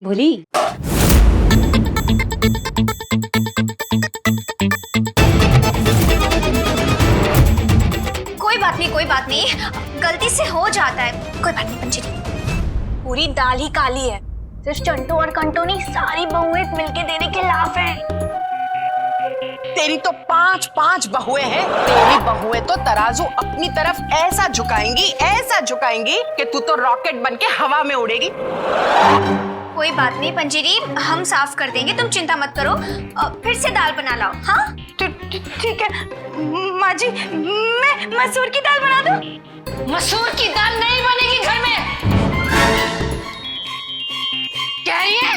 भोली। कोई बात नहीं, गलती से हो जाता है। कोई बात नहीं पंचरी। पूरी दाल ही काली है। सिर्फ चंटू और कंटू नहीं, सारी बहुएं मिलके देने के लाफ हैं। तेरी तो पांच पांच बहुएं हैं। तेरी बहुएं तो तराजू अपनी तरफ ऐसा झुकाएंगी कि तू तो रॉकेट बनके हवा में उड़ेगी। कोई बात नहीं पंजीरी, हम साफ कर देंगे, तुम चिंता मत करो। फिर से दाल बना लाओ। हाँ ठीक है माँ जी, मैं मसूर की दाल बना दूं? मसूर की दाल नहीं बनेगी घर में। कह रही है?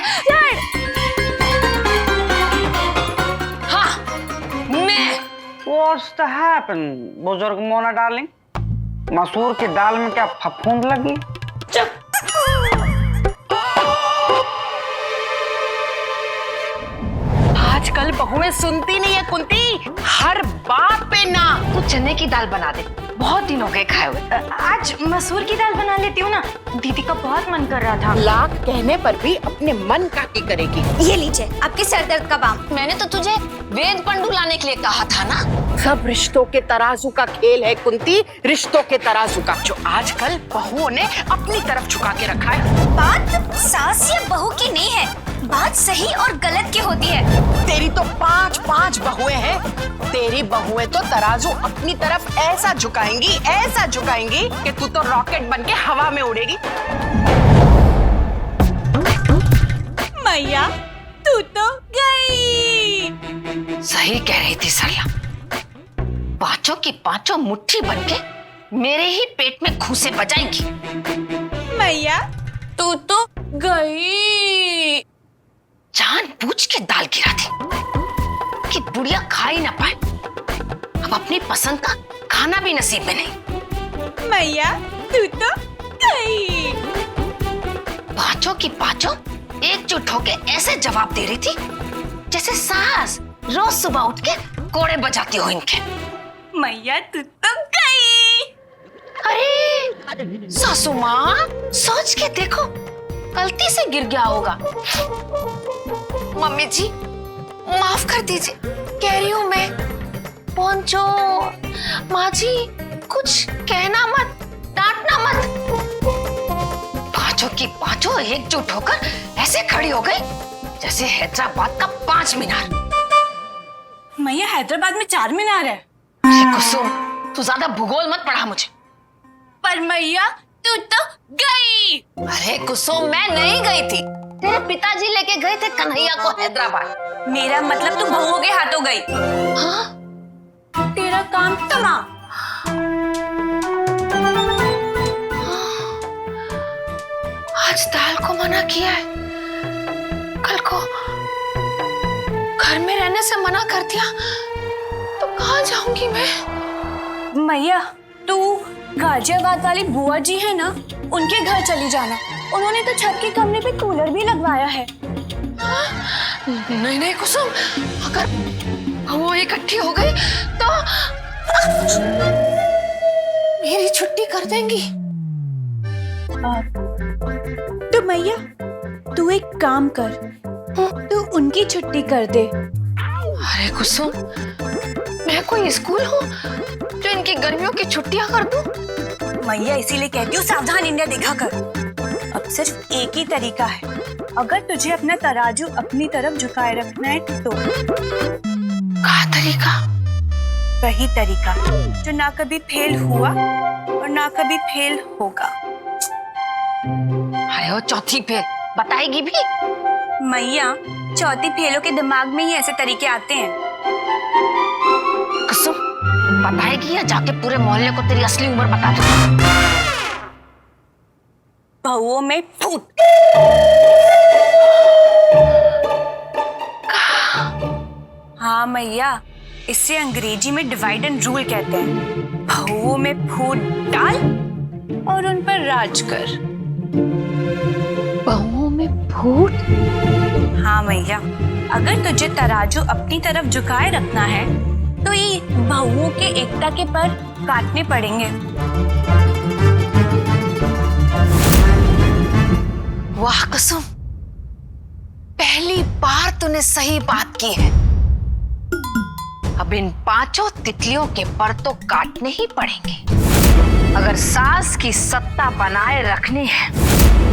हाँ मैं। What's the happen, बुजुर्ग मोना डार्लिंग? मसूर की दाल में क्या फफूंद लगी? चुप। आजकल बहुएं सुनती नहीं है कुंती, हर बात पे ना। तू चने की दाल बना दे, बहुत दिन हो गए खाए हुए। आज मसूर की दाल बना लेती हूँ ना, दीदी का बहुत मन कर रहा था। लाख कहने पर भी अपने मन का की करेगी। ये लीजिए आपके सर दर्द का बाम। मैंने तो तुझे वेद पंडू लाने के लिए कहा था ना। सब रिश्तों के तराजू का खेल है कुंती, रिश्तों के तराजू का, जो आजकल बहुओं ने अपनी तरफ झुका के रखा है। बात सास या बहू की नहीं है, बात सही और गलत की होती है। तेरी तो पांच पांच बहुएं हैं। तेरी बहुएं तो तराजू अपनी तरफ ऐसा झुकाएंगी कि तू तो रॉकेट बनके हवा में उड़ेगी। मैया तू तो गई। सही कह रही थी सरला, पांचों की पांचों मुट्ठी बनके मेरे ही पेट में घूंसे बजाएंगी। मैया तू तो गई। जानबूझ के दाल गिरा थी कि बुढ़िया खा ही ना पाए। अब अपनी पसंद का खाना भी नसीब में नहीं। मैया तू तो गई। पांचों की पांचों एकजुट होके ऐसे जवाब दे रही थी जैसे सास रोज सुबह उठ के कोड़े बजाती हो इनके। मैया तू तो गई। अरे सासू माँ, सोच के देखो, गलती से गिर गया होगा। मम्मी जी माफ कर दीजिए, कह रही हूँ मैं। पहुंचो माँ जी, कुछ कहना मत, डांटना मत। पांचों की पांचों एकजुट होकर ऐसे खड़ी हो गई जैसे हैदराबाद का 5 मीनार। मैया हैदराबाद में 4 मीनार है। अरे कुसुम, तू ज्यादा भूगोल मत पढ़ा मुझे। पर मैया तू तो गई। अरे कुसुम, मैं नहीं गई थी, तेरे पिताजी लेके गए थे कन्हैया को हैदराबाद। मेरा मतलब तू बहुओं के हाथों गई। हाँ? तेरा काम तमाम। आज दाल को मना किया है, कल को घर में रहने से मना कर दिया तो कहाँ जाऊंगी मैं? मैया तू गाजियाबाद वाली बुआ जी है ना, उनके घर चली जाना। उन्होंने तो छत के कमरे पे कूलर भी लगवाया है। नहीं नहीं कुसुम, अगर वो इकट्ठी हो गई तो मेरी छुट्टी कर देंगी। तो मैया तू एक काम कर, तू उनकी छुट्टी कर दे। अरे कुसुम, मैं कोई स्कूल हूँ जो इनकी गर्मियों की छुट्टियां कर दूं? मैया इसीलिए कहती हूँ सावधान इंडिया देखा कर। अब सिर्फ एक ही तरीका है, अगर तुझे अपना तराजू अपनी तरफ झुकाए रखना है तो। क्या तरीका? वही तरीका जो ना कभी फेल हुआ और ना कभी फेल होगा। अरे वो चौथी फेल बताएगी भी? मैया चौथी फेलों के दिमाग में ही ऐसे तरीके आते हैं। कुसुम, बताएगी या जाके पूरे मोहल्ले को तेरी असली उम्र बता दूं? बहुओं में फूट। हाँ मैया, इसे अंग्रेजी में डिवाइड एंड रूल कहते हैं। बहुओं में फूट डाल और उन पर राज कर। बहुओं में फूट? हाँ मैया, अगर तुझे तराजू अपनी तरफ झुकाए रखना है तो ये बहुओं के एकता के पर काटने पड़ेंगे। वाह कुसुम, पहली बार तूने सही बात की है। अब इन पांचों तितलियों के पर तो काटने ही पड़ेंगे। अगर सास की सत्ता बनाए रखनी है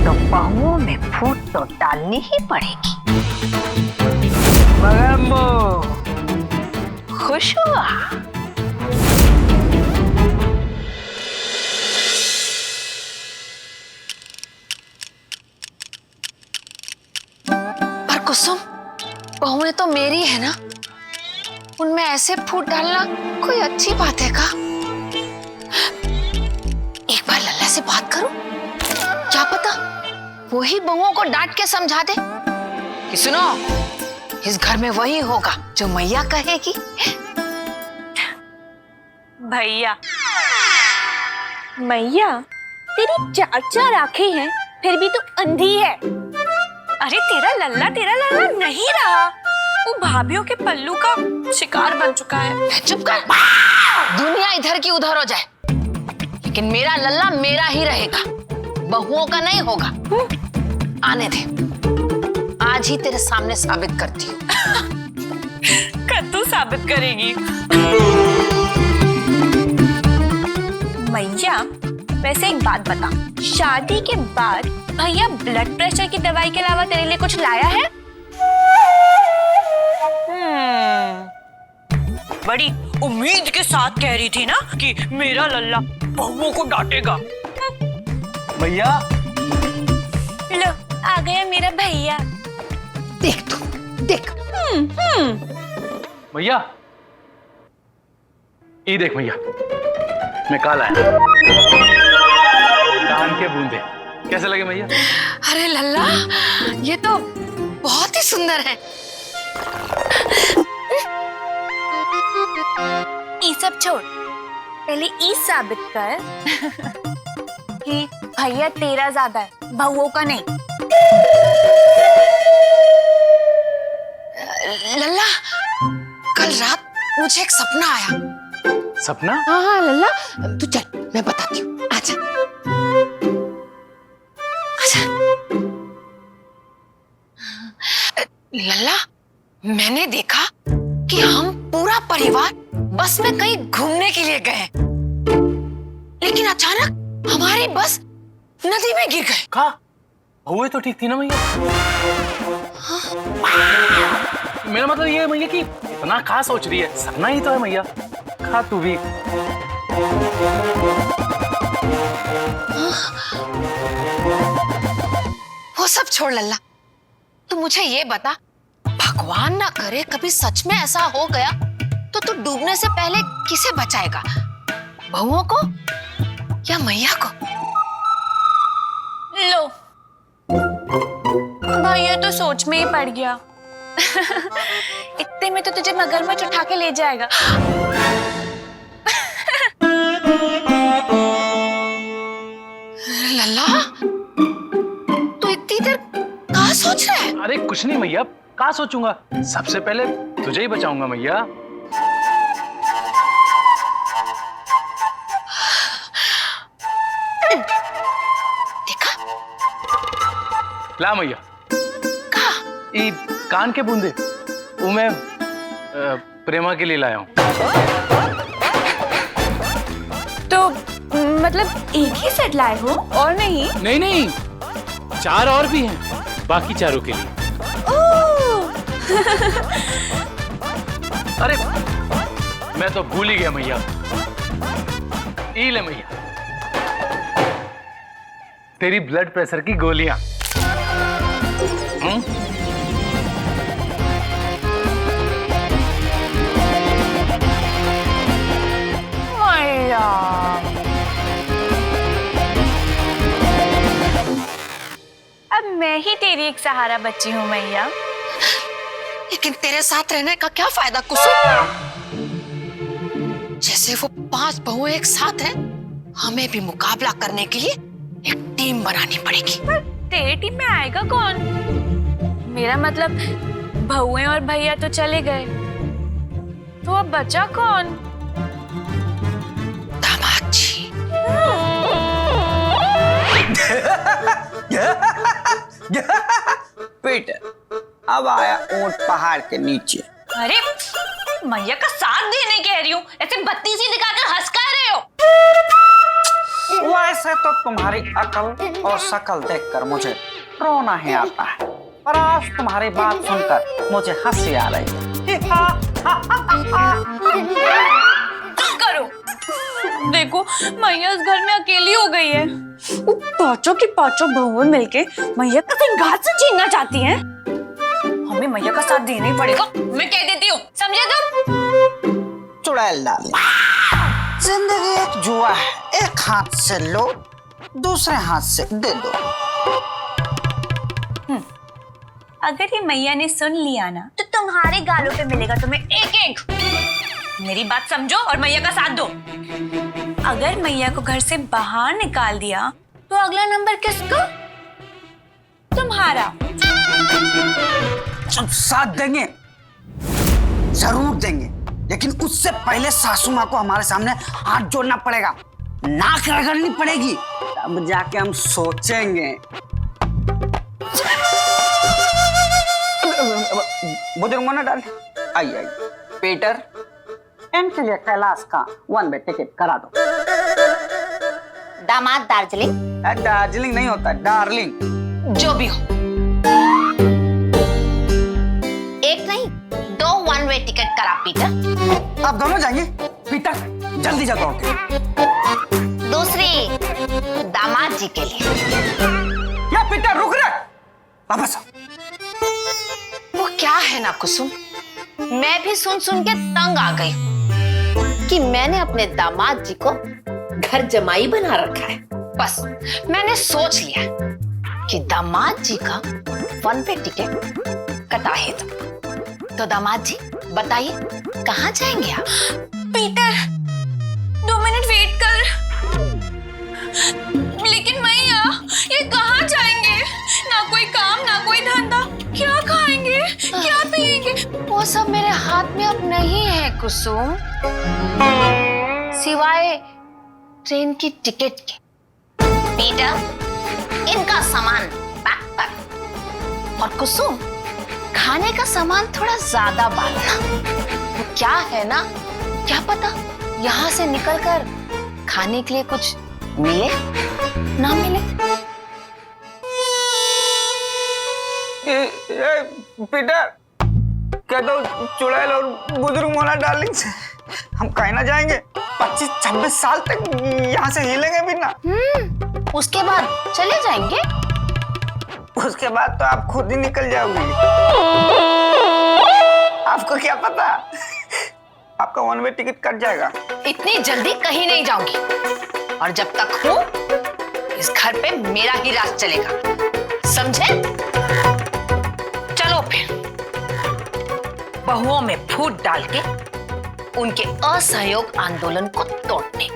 तो बहुओं में फूट तो डालनी ही पड़ेगी। मगम्बो खुश हुआ? पर कुसुम, बहुएं तो मेरी है ना, उनमें ऐसे फूट डालना कोई अच्छी बात है का? एक बार लल्ला से बात करूं, क्या पता वही बहुओं को डांट के समझा दे कि सुनो, इस घर में वही होगा जो मैया कहेगी। भैया, मैया तेरी चार चार आंखें हैं, फिर भी तू अंधी है। अरे तेरा लल्ला नहीं रहा, वो भाभीियों के पल्लू का शिकार बन चुका है। चुप कर, दुनिया इधर की उधर हो जाए, लेकिन मेरा लल्ला मेरा ही रहेगा, बहुओं का नहीं होगा। आने दे, आज ही तेरे सामने साबित करती हूँ। कद्दू साबित करेगी? मैया वैसे एक बात बता, शादी के बाद भैया ब्लड प्रेशर की दवाई के अलावा तेरे लिए कुछ लाया है? बड़ी उम्मीद के साथ कह रही थी ना कि मेरा लल्ला बहुओं को डांटेगा। भैया, लो आ गया मेरा भैया। देख तू, देख। भैया, ये देख भैया, मैं काल आया, कान के बूंदे कैसे लगे भैया? अरे लल्ला, ये तो बहुत ही सुंदर है। ये सब छोड़, पहले ये साबित कर कि भैया तेरा ज्यादा है, बहुओं का नहीं। लल्ला, कल रात मुझे एक सपना आया। सपना? हाँ लल्ला, तू चल, मैं बताती हूँ, आजा। आजा। लल्ला, मैंने देखा कि हम पूरा परिवार बस में कहीं घूमने के लिए गए, लेकिन अचानक हमारी बस नदी में गिर गई। कहा? हुए तो ठीक थी ना भैया? मेरा मतलब ये है भैया कि इतना कहा सोच रही है, सपना ही तो है भैया। खा तू भी। वो सब छोड़ लल्ला, तू मुझे ये बता, भगवान ना करे कभी सच में ऐसा हो गया तो तू डूबने से पहले किसे बचाएगा, बहुओं को या मैया को? लो, भैया तो सोच में ही पड़ गया। इतने में तो तुझे मगरमच्छ उठा के ले जाएगा। लल्ला, तू इतनी देर कहाँ सोच रहा है? अरे कुछ नहीं भैया, कहा सोचूंगा, सबसे पहले तुझे ही बचाऊंगा भैया। देखा? ला भैया, कहा? ये कान के बूंदे वो मैं प्रेमा के लिए लाया हूँ। तो मतलब एक ही सेट लाए हो और नहीं? नहीं नहीं, 4 और भी हैं, बाकी चारों के लिए। अरे मैं तो भूल ही गया मैया। ई ले मैया, तेरी ब्लड प्रेशर की गोलियां। अब मैं ही तेरी एक सहारा बच्ची हूँ मैया। लेकिन तेरे साथ रहने का क्या फायदा कुसुम? जैसे वो 5 बहुएं एक साथ हैं, हमें भी मुकाबला करने के लिए एक टीम बनानी पड़ेगी। पर तेरी टीम में आएगा कौन? मेरा मतलब बहुएं और भैया तो चले गए, तो अब बचा कौन? दामाद जी। पीटर, अब आया ऊंट पहाड़ के नीचे। अरे मैया का साथ देने कह रही हूँ, ऐसे बत्तीसी दिखाकर हंस का रहे हो। वैसे तो तुम्हारी अकल और शकल देखकर मुझे रोना ही आता है, पर आज तुम्हारी बात सुनकर मुझे हंसी आ रही है। चुप करो। देखो मैया इस घर में अकेली हो गई है। वो पांचों की पांचों बहुएं मिलके मैया का सिंगार से छीनना चाहती हैं। हमें मैया का साथ देना ही पड़ेगा, मैं कह देती हूँ, समझे तुम? चुड़ैल डार्लिंग, जिंदगी एक जुआ है, एक हाथ से लो दूसरे हाथ से दे दो। अगर ये मैया ने सुन लिया ना तो तुम्हारे गालों पे मिलेगा तुम्हें एक एक। मेरी बात समझो और मैया का साथ दो। अगर मैया को घर से बाहर निकाल दिया तो अगला नंबर किसका? तुम्हारा। सब साथ देंगे, जरूर देंगे, लेकिन उससे पहले सासू माँ को हमारे सामने हाथ जोड़ना पड़ेगा, नाक रगड़नी पड़ेगी, तब जाके हम सोचेंगे। बुजुर्ग मोना डाल आइए पीटर, इनके लिए कैलाश का 1 वे टिकट करा दो। दामाद दार्जिलिंग? दार्जिलिंग नहीं होता, डार्लिंग। जो भी हो, एक नहीं 2 1 वे टिकट करा पीटर। आप दोनों जाएंगे? पीटर जल्दी जा दौड़ के। दूसरी दामाद जी के लिए। या पीटर रुक रहे, वापस आओ। वो क्या है ना कुसुम, मैं भी सुन सुन के तंग आ गई कि मैंने अपने दामाद जी को घर जमाई बना रखा है। बस मैंने सोच लिया कि दामाद जी का 1 वे टिकट कटा है। तो दामाद जी बताइए कहाँ जाएंगे आप? पीटर 2 मिनट वेट कर। लेकिन मैया ये कहाँ जाएंगे? ना कोई काम ना कोई धंधा, क्या खाएंगे क्या पिएंगे? वो सब मेरे हाथ में अब नहीं है कुसुम, सिवाय ट्रेन की टिकट के। पीटर इनका सामान पैक कर, और कुसुम खाने का सामान थोड़ा ज्यादा बांधना। क्या है ना, क्या पता यहाँ से निकलकर खाने के लिए कुछ मिले ना मिले। पीटर क्या तो चुड़ैल और बुजुर्ग मोना डार्लिंग से हम कहीं ना जाएंगे। 25-26 साल तक यहाँ से हिलेंगे भी ना। उसके बाद चले जाएंगे। उसके बाद तो आप खुद ही निकल जाओगी। आपको क्या पता, आपका 1 वे टिकट कट जाएगा। इतनी जल्दी कहीं नहीं जाऊंगी, और जब तक हूं इस घर पे मेरा ही राज चलेगा, समझे? चलो फिर बहुओं में फूट डाल के उनके असहयोग आंदोलन को तोड़ने।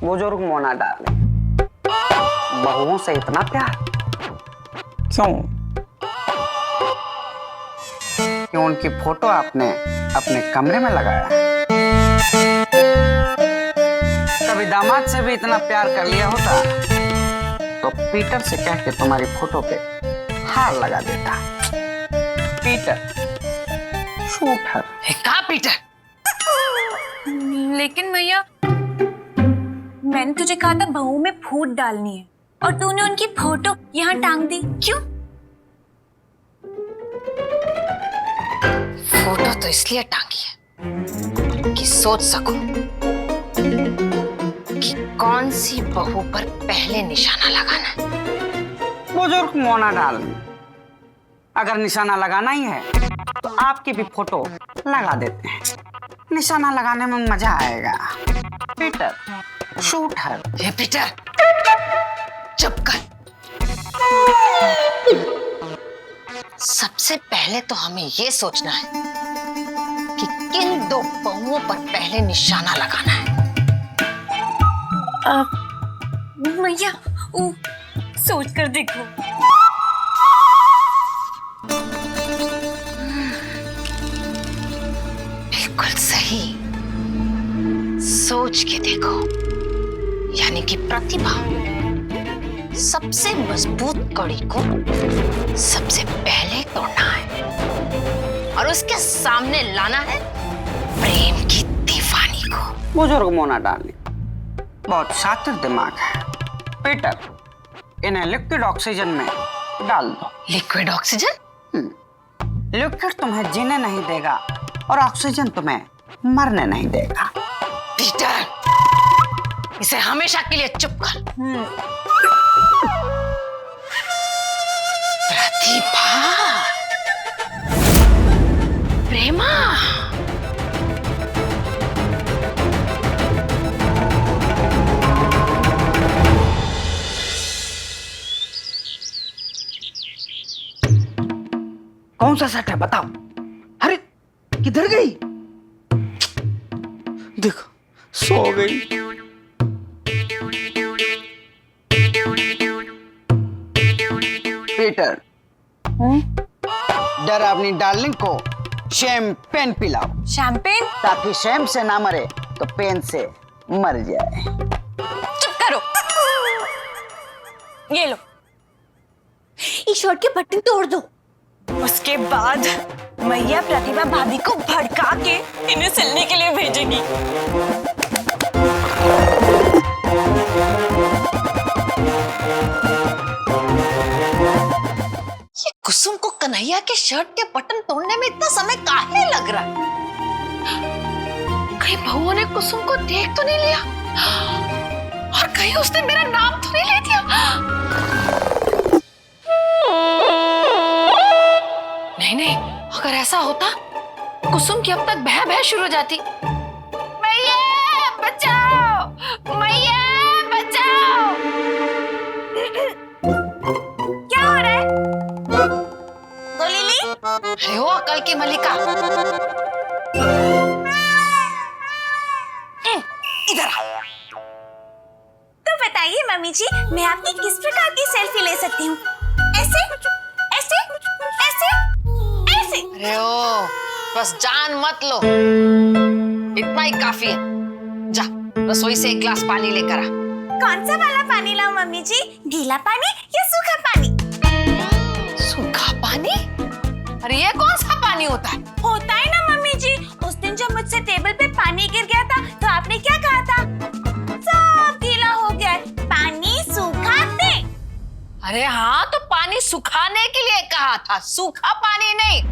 बुजुर्ग मोना डार्लिंग, बहुओं से इतना प्यार क्यों? क्यों उनकी फोटो आपने अपने कमरे में लगाया? कभी दामाद से भी इतना प्यार कर लिया होता तो पीटर से कह के तुम्हारी फोटो पे हार लगा देता। Peter shooter. कहा पीटर? लेकिन भैया मैंने तुझे कहा था बहू में फूट डालनी है, और तूने उनकी फोटो यहाँ टांग दी, क्यों? फोटो तो इसलिए टांगी है कि सोच सकूं कि कौन सी बहू पर पहले निशाना लगाना है। बुजुर्ग मोना डार्लिंग, अगर निशाना लगाना ही है तो आपकी भी फोटो लगा देते हैं, निशाना लगाने में मजा आएगा। Peter shooter. हे पीटर चुप कर। सबसे पहले तो हमें ये सोचना है कि किन 2 बहुओं पर पहले निशाना लगाना है। भैया सोच कर देखो। बिल्कुल सही, सोच के देखो, यानी कि प्रतिभा सबसे मजबूत कड़ी को सबसे पहले तोड़ना है और उसके सामने लाना है प्रेम की दीवानी को। बुजुर्ग मोना डार्लिंग, बहुत शातिर दिमाग है। पीटर, इन्हें लिक्विड ऑक्सीजन में डाल दो। Liquid oxygen? लिक्विड तुम्हें जीने नहीं देगा और ऑक्सीजन तुम्हें मरने नहीं देगा। पीटर, इसे हमेशा के लिए चुप कर। प्रतिभा, प्रेमा, कौन सा सेट है बताओ? अरे किधर गई? देखो सो गई। पीटर, डर अपनी डार्लिंग को शैंपेन पिलाओ, शैंपेन? ताकि शैम से ना मरे तो पेन से मर जाए। चुप करो। ये लो, इस शर्ट के बटन तोड़ दो। उसके बाद मैया प्रतिभा भाभी को भड़का के इन्हें सिलने के लिए भेजेगी। ये कुसुम को कन्हैया के शर्ट के बटन तोड़ने में इतना समय काहे लग रहा है? कहीं बहुओं ने कुसुम को देख तो नहीं लिया और कहीं उसने मेरा नाम तो नहीं ले दिया? नहीं नहीं, अगर ऐसा होता कुसुम की अब तक बह बह शुरू हो जाती। मैया बचाओ, मैया बचाओ। क्या हो रहा है? गोली ली? अरे वो कल की मलिका, इधर आ। तो बताइए मम्मी जी, मैं आपकी किस प्रकार की सेल्फी ले सकती हूँ? ऐसे, ऐसे, ऐसे, ऐसे? अरे ओ, बस जान मत लो, इतना ही काफी है। जा रसोई से एक गिलास पानी लेकर आ। कौन सा वाला पानी लाऊं मम्मी जी? गीला पानी या सूखा पानी? सूखा पानी? अरे ये कौन सा पानी होता है? होता है ना मम्मी जी। उस दिन जब मुझसे टेबल पे पानी गिर गया था तो आपने क्या कहा था? सब गीला हो गया है, पानी सूखा दे। अरे हाँ, तो पानी सुखाने के लिए कहा था, सूखा पानी नहीं।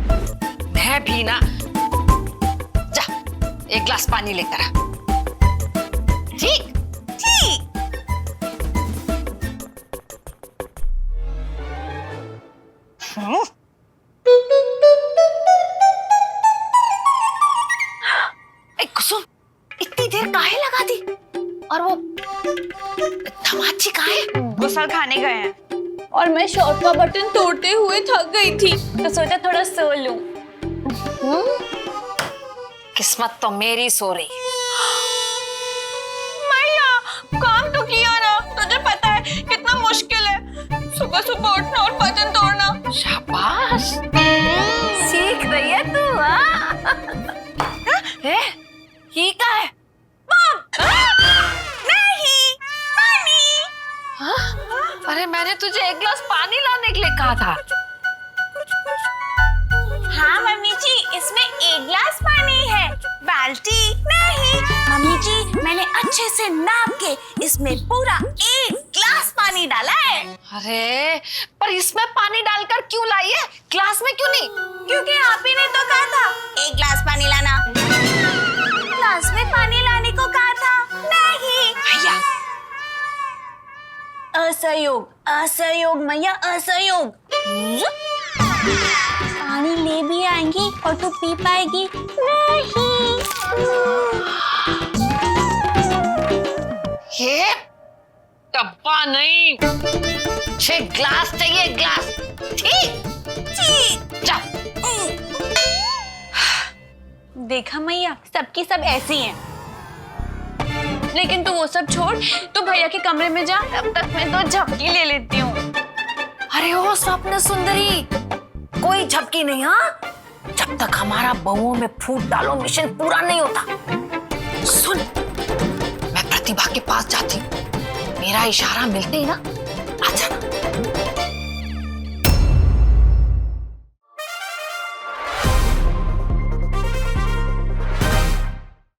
मैं भी ना। जा एक गिलास पानी लेकर आ। ठीक ठीक। कुसुम, इतनी देर काहे लगा दी? और वो धमाची कहाँ है? गुसल खाने गए हैं। और मैं शर्ट का बटन तोड़ते हुए थक गई थी तो सोचा थोड़ा सो लूं। किस्मत तो मेरी सो रही। मैया, काम तो किया ना। तुझे पता है कितना मुश्किल है सुबह सुबह उठना और बटन तोड़ना। शाबाश, सीख रही है तू। ये क्या है? नहीं, पानी। हाँ? अरे मैंने तुझे एक गिलास पानी लाने के लिए कहा था। हाँ मम्मी जी, इसमें एक गिलास पानी है, बाल्टी नहीं। मम्मी जी, मैंने अच्छे से नाप के इसमें पूरा एक गिलास पानी डाला है। अरे पर इसमें पानी डालकर क्यों लाई है? गिलास में क्यों नहीं? क्योंकि आप ही ने तो कहा था एक गिलास पानी लाना। गिलास में पानी लाने को कहा था। नहीं भैया, असहयोग, असहयोग मैया, असहयोग। पानी ले भी आएंगी और तू पी पाएगी नहीं। ये डब्बा नहीं, 6 गिलास चाहिए, गिलास। ठीक ठीक। जा। देखा मैया, सबकी सब ऐसी हैं। लेकिन तू वो सब छोड़, तू भैया के कमरे में जा, तब तक मैं तो झपकी ले लेती हूँ। अरे ओ स्वप्न सुंदरी, कोई झपकी नहीं। हाँ, जब तक हमारा बहुओं में फूट डालो मिशन पूरा नहीं होता। सुन, प्रतिभा के पास जाती हूँ। मेरा इशारा मिलते ही ना